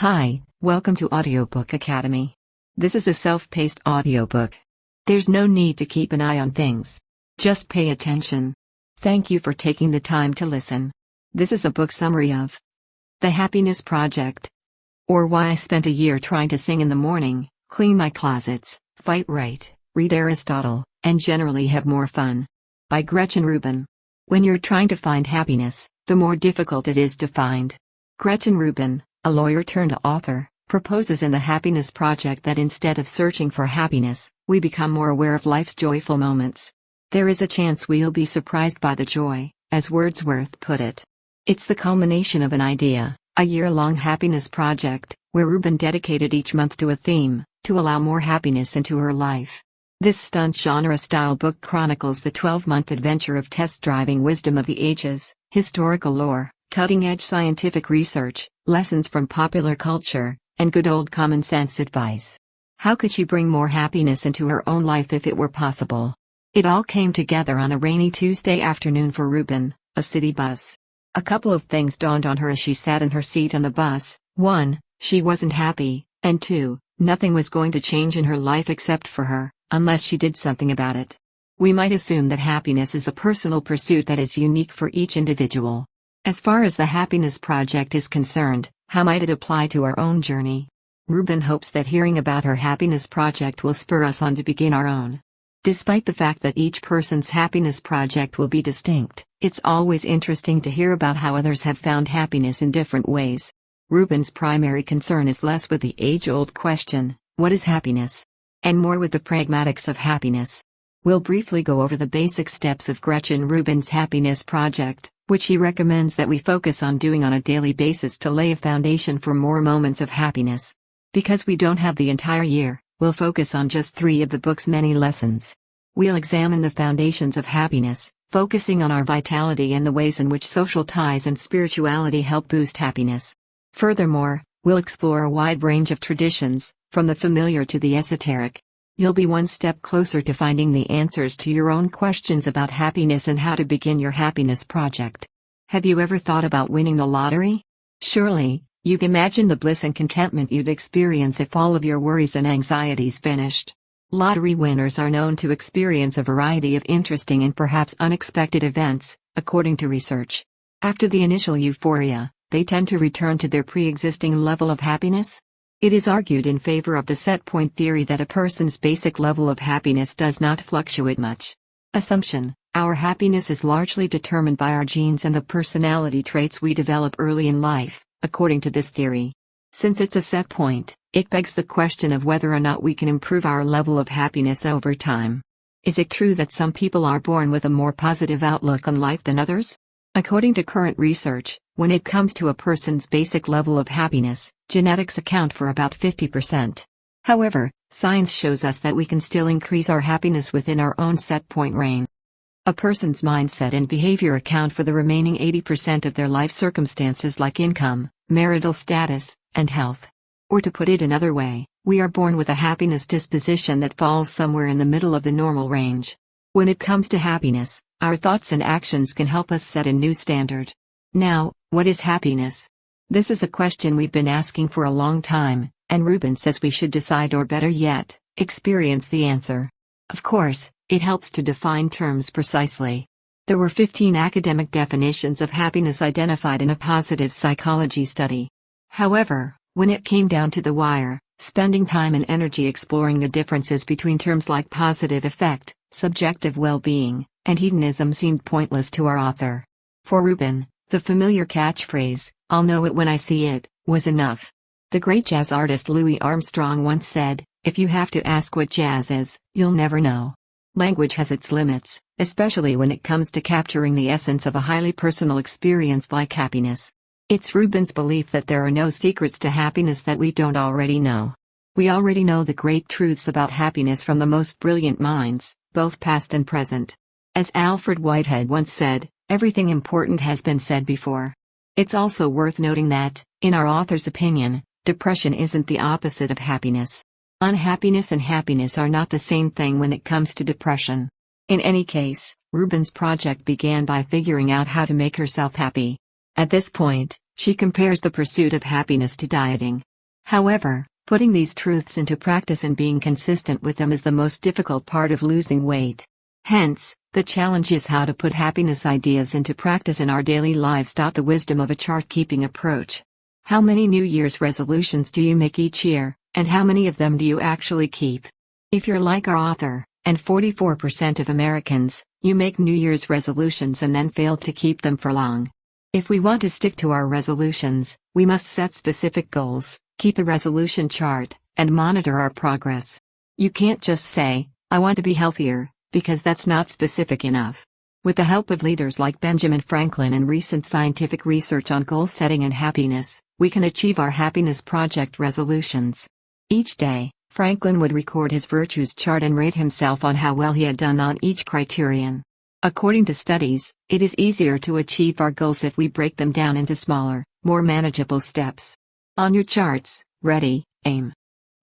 Hi, welcome to Audiobook Academy. This is a self-paced audiobook. There's no need to keep an eye on things. Just pay attention. Thank you for taking the time to listen. This is a book summary of The Happiness Project, or Why I Spent a Year Trying to Sing in the Morning, Clean My Closets, Fight Right, Read Aristotle, and Generally Have More Fun. By Gretchen Rubin. When you're trying to find happiness, the more difficult it is to find. Gretchen Rubin, a lawyer turned author, proposes in The Happiness Project that instead of searching for happiness, we become more aware of life's joyful moments. There is a chance we'll be surprised by the joy, as Wordsworth put it. It's the culmination of an idea, a year-long happiness project, where Rubin dedicated each month to a theme, to allow more happiness into her life. This stunt genre-style book chronicles the 12-month adventure of test-driving wisdom of the ages, historical lore, cutting-edge scientific research, lessons from popular culture, and good old common-sense advice. How could she bring more happiness into her own life if it were possible? It all came together on a rainy Tuesday afternoon for Rubin, a city bus. A couple of things dawned on her as she sat in her seat on the bus. 1, she wasn't happy, and 2, nothing was going to change in her life except for her, unless she did something about it. We might assume that happiness is a personal pursuit that is unique for each individual. As far as the Happiness Project is concerned, how might it apply to our own journey? Rubin hopes that hearing about her Happiness Project will spur us on to begin our own. Despite the fact that each person's happiness project will be distinct, it's always interesting to hear about how others have found happiness in different ways. Rubin's primary concern is less with the age-old question, what is happiness? And more with the pragmatics of happiness. We'll briefly go over the basic steps of Gretchen Rubin's Happiness Project, which she recommends that we focus on doing on a daily basis to lay a foundation for more moments of happiness. Because we don't have the entire year, we'll focus on just 3 of the book's many lessons. We'll examine the foundations of happiness, focusing on our vitality and the ways in which social ties and spirituality help boost happiness. Furthermore, we'll explore a wide range of traditions, from the familiar to the esoteric. You'll be one step closer to finding the answers to your own questions about happiness and how to begin your happiness project. Have you ever thought about winning the lottery? Surely, you've imagined the bliss and contentment you'd experience if all of your worries and anxieties vanished. Lottery winners are known to experience a variety of interesting and perhaps unexpected events, according to research. After the initial euphoria, they tend to return to their pre-existing level of happiness. It is argued in favor of the set point theory that a person's basic level of happiness does not fluctuate much. Assumption: our happiness is largely determined by our genes and the personality traits we develop early in life, according to this theory. Since it's a set point, it begs the question of whether or not we can improve our level of happiness over time. Is it true that some people are born with a more positive outlook on life than others? According to current research, when it comes to a person's basic level of happiness, genetics account for about 50%. However, science shows us that we can still increase our happiness within our own set point range. A person's mindset and behavior account for the remaining 80% of their life circumstances like income, marital status, and health. Or to put it another way, we are born with a happiness disposition that falls somewhere in the middle of the normal range. When it comes to happiness, our thoughts and actions can help us set a new standard. Now, what is happiness? This is a question we've been asking for a long time, and Rubin says we should decide, or better yet, experience the answer. Of course, it helps to define terms precisely. There were 15 academic definitions of happiness identified in a positive psychology study. However, when it came down to the wire, spending time and energy exploring the differences between terms like positive effect, subjective well-being, and hedonism seemed pointless to our author. For Rubin, the familiar catchphrase, "I'll know it when I see it," was enough. The great jazz artist Louis Armstrong once said, "If you have to ask what jazz is, you'll never know." Language has its limits, especially when it comes to capturing the essence of a highly personal experience like happiness. It's Rubin's belief that there are no secrets to happiness that we don't already know. We already know the great truths about happiness from the most brilliant minds, both past and present. As Alfred Whitehead once said, everything important has been said before. It's also worth noting that, in our author's opinion, depression isn't the opposite of happiness. Unhappiness and happiness are not the same thing when it comes to depression. In any case, Rubin's project began by figuring out how to make herself happy. At this point, she compares the pursuit of happiness to dieting. However, putting these truths into practice and being consistent with them is the most difficult part of losing weight. Hence, the challenge is how to put happiness ideas into practice in our daily lives. The wisdom of a chart-keeping approach. How many New Year's resolutions do you make each year, and how many of them do you actually keep? If you're like our author, and 44% of Americans, you make New Year's resolutions and then fail to keep them for long. If we want to stick to our resolutions, we must set specific goals, keep a resolution chart, and monitor our progress. You can't just say, "I want to be healthier," because that's not specific enough. With the help of leaders like Benjamin Franklin and recent scientific research on goal setting and happiness, we can achieve our happiness project resolutions. Each day, Franklin would record his virtues chart and rate himself on how well he had done on each criterion. According to studies, it is easier to achieve our goals if we break them down into smaller, more manageable steps. On your charts, ready, aim.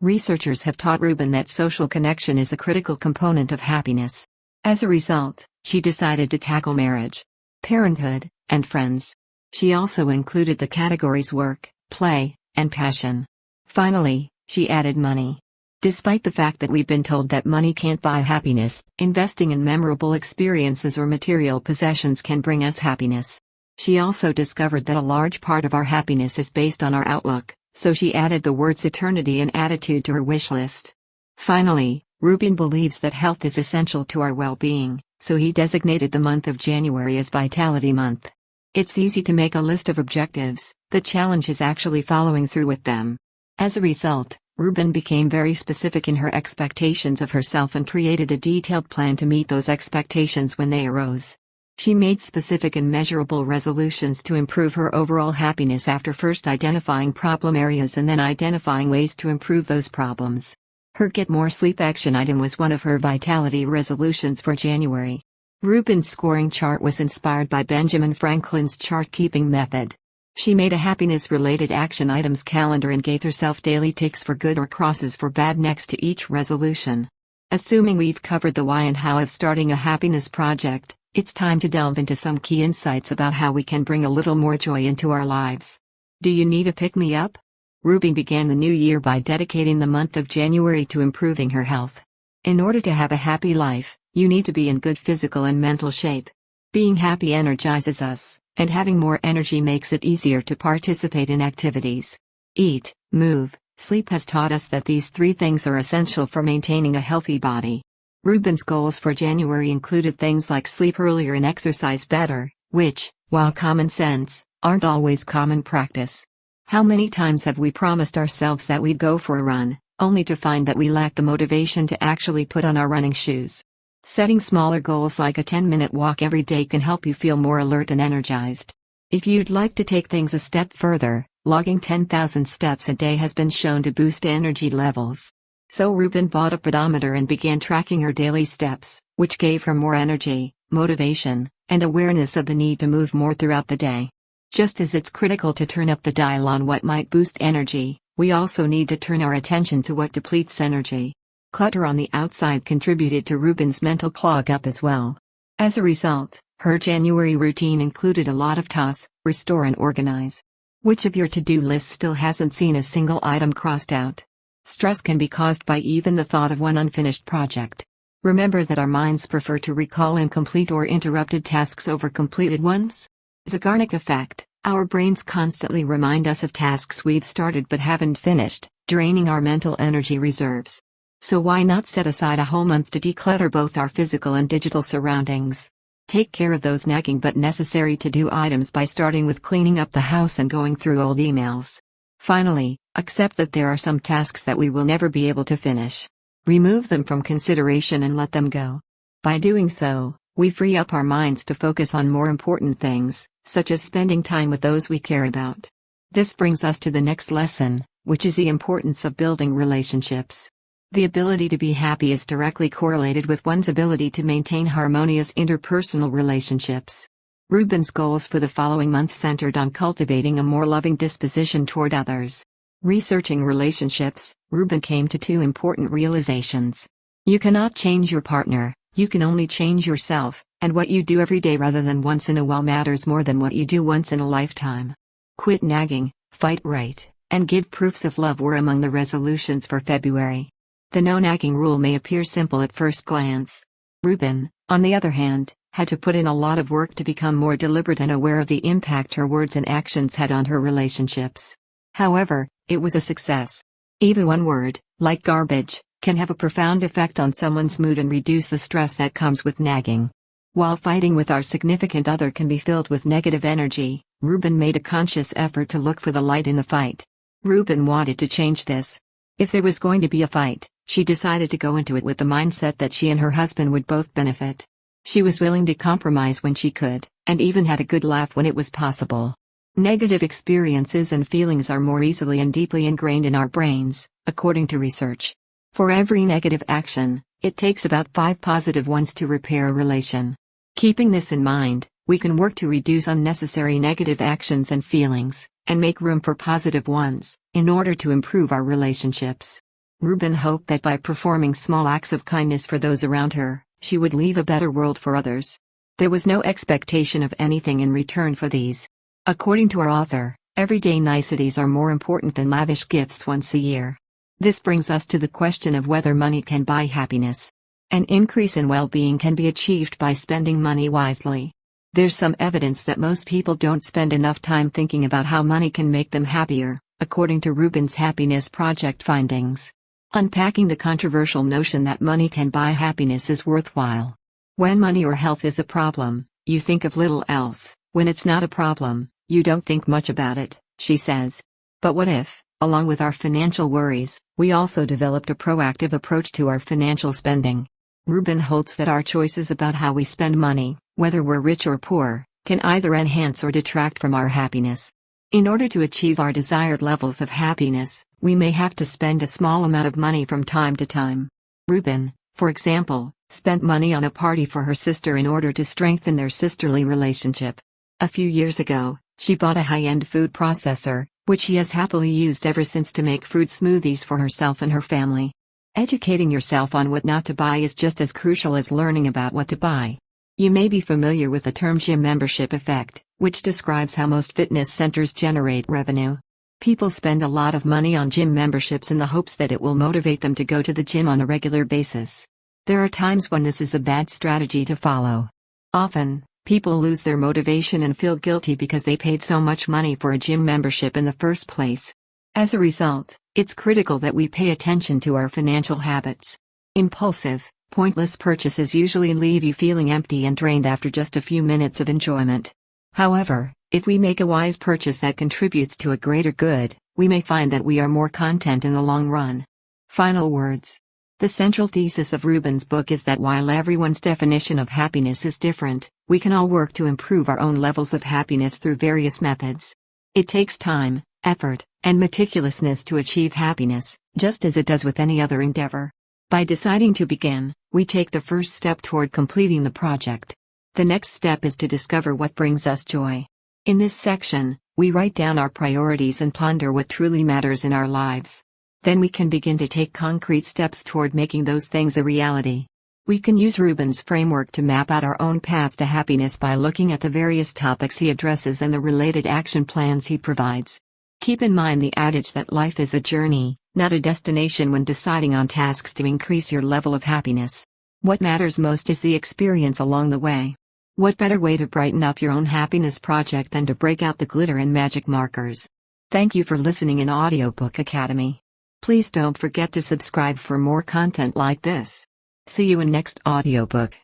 Researchers have taught Rubin that social connection is a critical component of happiness. As a result, she decided to tackle marriage, parenthood, and friends. She also included the categories work, play, and passion. Finally, she added money. Despite the fact that we've been told that money can't buy happiness, investing in memorable experiences or material possessions can bring us happiness. She also discovered that a large part of our happiness is based on our outlook, so she added the words eternity and attitude to her wish list. Finally, Rubin believes that health is essential to our well-being, so he designated the month of January as Vitality Month. It's easy to make a list of objectives, the challenge is actually following through with them. As a result, Rubin became very specific in her expectations of herself and created a detailed plan to meet those expectations when they arose. She made specific and measurable resolutions to improve her overall happiness after first identifying problem areas and then identifying ways to improve those problems. Her Get More Sleep action item was one of her vitality resolutions for January. Rubin's scoring chart was inspired by Benjamin Franklin's chart-keeping method. She made a happiness-related action items calendar and gave herself daily ticks for good or crosses for bad next to each resolution. Assuming we've covered the why and how of starting a happiness project, it's time to delve into some key insights about how we can bring a little more joy into our lives. Do you need a pick-me-up? Rubin began the new year by dedicating the month of January to improving her health. In order to have a happy life, you need to be in good physical and mental shape. Being happy energizes us, and having more energy makes it easier to participate in activities. Eat, move, sleep has taught us that these three things are essential for maintaining a healthy body. Rubin's goals for January included things like sleep earlier and exercise better, which, while common sense, aren't always common practice. How many times have we promised ourselves that we'd go for a run, only to find that we lack the motivation to actually put on our running shoes? Setting smaller goals like a 10-minute walk every day can help you feel more alert and energized. If you'd like to take things a step further, logging 10,000 steps a day has been shown to boost energy levels. So Rubin bought a pedometer and began tracking her daily steps, which gave her more energy, motivation, and awareness of the need to move more throughout the day. Just as it's critical to turn up the dial on what might boost energy, we also need to turn our attention to what depletes energy. Clutter on the outside contributed to Rubin's mental clog-up as well. As a result, her January routine included a lot of toss, restore and organize. Which of your to-do lists still hasn't seen a single item crossed out? Stress can be caused by even the thought of one unfinished project. Remember that our minds prefer to recall incomplete or interrupted tasks over completed ones. Zagarnick Effect. Our brains constantly remind us of tasks we've started but haven't finished, draining our mental energy reserves. So why not set aside a whole month to declutter both our physical and digital surroundings? Take care of those nagging but necessary to-do items by starting with cleaning up the house and going through old emails. Finally, accept that there are some tasks that we will never be able to finish. Remove them from consideration and let them go. By doing so, we free up our minds to focus on more important things, such as spending time with those we care about. This brings us to the next lesson, which is the importance of building relationships. The ability to be happy is directly correlated with one's ability to maintain harmonious interpersonal relationships. Rubin's goals for the following month centered on cultivating a more loving disposition toward others. Researching relationships, Rubin came to two important realizations. You cannot change your partner, you can only change yourself, and what you do every day rather than once in a while matters more than what you do once in a lifetime. Quit nagging, fight right, and give proofs of love were among the resolutions for February. The no nagging rule may appear simple at first glance. Rubin, on the other hand, had to put in a lot of work to become more deliberate and aware of the impact her words and actions had on her relationships. However, it was a success. Even one word, like garbage, can have a profound effect on someone's mood and reduce the stress that comes with nagging. While fighting with our significant other can be filled with negative energy, Rubin made a conscious effort to look for the light in the fight. Rubin wanted to change this. If there was going to be a fight, she decided to go into it with the mindset that she and her husband would both benefit. She was willing to compromise when she could, and even had a good laugh when it was possible. Negative experiences and feelings are more easily and deeply ingrained in our brains, according to research. For every negative action, it takes about 5 positive ones to repair a relation. Keeping this in mind, we can work to reduce unnecessary negative actions and feelings, and make room for positive ones, in order to improve our relationships. Rubin hoped that by performing small acts of kindness for those around her, she would leave a better world for others. There was no expectation of anything in return for these. According to our author, everyday niceties are more important than lavish gifts once a year. This brings us to the question of whether money can buy happiness. An increase in well-being can be achieved by spending money wisely. There's some evidence that most people don't spend enough time thinking about how money can make them happier, according to Rubin's Happiness Project findings. Unpacking the controversial notion that money can buy happiness is worthwhile. When money or health is a problem, you think of little else. When it's not a problem, you don't think much about it, she says. But what if, along with our financial worries, we also developed a proactive approach to our financial spending? Rubin holds that our choices about how we spend money, whether we're rich or poor, can either enhance or detract from our happiness. In order to achieve our desired levels of happiness, we may have to spend a small amount of money from time to time. Rubin, for example, spent money on a party for her sister in order to strengthen their sisterly relationship. A few years ago, she bought a high-end food processor, which she has happily used ever since to make fruit smoothies for herself and her family. Educating yourself on what not to buy is just as crucial as learning about what to buy. You may be familiar with the term gym membership effect, which describes how most fitness centers generate revenue. People spend a lot of money on gym memberships in the hopes that it will motivate them to go to the gym on a regular basis. There are times when this is a bad strategy to follow. Often, people lose their motivation and feel guilty because they paid so much money for a gym membership in the first place. As a result, it's critical that we pay attention to our financial habits. Impulsive, pointless purchases usually leave you feeling empty and drained after just a few minutes of enjoyment. However, if we make a wise purchase that contributes to a greater good, we may find that we are more content in the long run. Final words. The central thesis of Rubin's book is that while everyone's definition of happiness is different, we can all work to improve our own levels of happiness through various methods. It takes time, effort, and meticulousness to achieve happiness, just as it does with any other endeavor. By deciding to begin, we take the first step toward completing the project. The next step is to discover what brings us joy. In this section, we write down our priorities and ponder what truly matters in our lives. Then we can begin to take concrete steps toward making those things a reality. We can use Rubin's framework to map out our own path to happiness by looking at the various topics he addresses and the related action plans he provides. Keep in mind the adage that life is a journey, not a destination when deciding on tasks to increase your level of happiness. What matters most is the experience along the way. What better way to brighten up your own happiness project than to break out the glitter and magic markers? Thank you for listening in Audiobook Academy. Please don't forget to subscribe for more content like this. See you in next audiobook.